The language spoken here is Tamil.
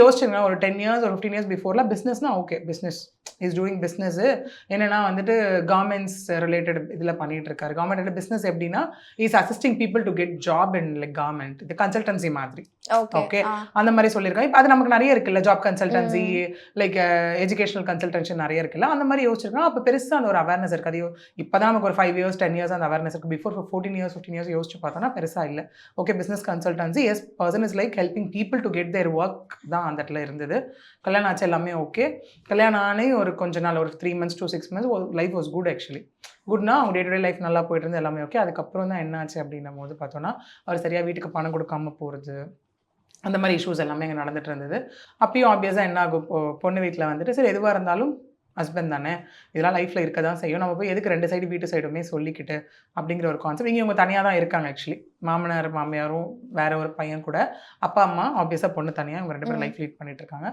யோசிச்சுங்க ஒரு 10 இயர்ஸ் ஒரு 15 இயர்ஸ் பிஃபோர்லாம் பிஸ்னஸ்னா okay business is doing business. என்னன்னா வந்துட்டு கவர்மெண்ட்ஸ் ரிலேட்டட் இதில் பண்ணிட்டு இருக்காரு. கவர்மெண்ட் பிஸ்னஸ் எப்படின்னா is assisting people to get job in like government இது கன்சல்டன்சி மாதிரி. ஓகே அந்த மாதிரி சொல்லியிருக்காங்க. இப்போ அது நமக்கு நிறைய இருக்குல்ல job consultancy like educational consultancy நிறைய இருக்குல்ல அந்த மாதிரி யோசிச்சிருக்கோம். அப்போ பெருசாக அந்த ஒரு அவேர்னஸ் இருக்காது. இப்போ தான் நமக்கு ஒரு 5 இயர்ஸ் 10 இயர்ஸ் அந்த அவேர்னஸ் இருக்குது. பிஃபோர் 14 இயர்ஸ் 15 இயர்ஸ் யோசிச்சு பார்த்தோன்னா பெருசாக இல்லை. Okay business consultancy as person is like helping people to get their work தான் அந்த இடத்துல இருந்தது. கல்யாணம் ஆச்சு எல்லாமே ஓகே. கல்யாணம் ஆனே ஒரு கொஞ்ச நாள் ஒரு 3 months to 6 months life was good actually. குட்னா அவங்க டே டு டே லைஃப் நல்லா போயிட்டு இருந்து எல்லாமே ஓகே. அதுக்கப்புறம் தான் என்ன ஆச்சு அப்படின்னும் போது பார்த்தோன்னா அவர் சரியாக வீட்டுக்கு பணம் கொடுக்காம போகிறது அந்த மாதிரி இஷ்யூஸ் எல்லாமே இங்கே நடந்துட்டு இருந்தது. அப்பயும் ஆப்வியஸாக என்ன ஆகும் பொண்ணு வீட்டில் வந்துட்டு சரி எதுவாக இருந்தாலும் ஹஸ்பண்ட் தானே இதெல்லாம் லைஃப்பில் இருக்க தான் செய்யும். நம்ம போய் எதுக்கு 2 சைடு வீட்டு சைடுமே சொல்லிக்கிட்டு அப்படிங்கிற ஒரு கான்செப்ட். இங்கே இவங்க தனியாக தான் இருக்காங்க ஆக்சுவலி. மாமனார் மாமியாரும் வேற ஒரு பையன் கூட அப்பா அம்மா ஆப்வியஸாக பொண்ணு தனியாக இவங்க 2 பேரும் லைஃப் லீட் பண்ணிட்டு இருக்காங்க.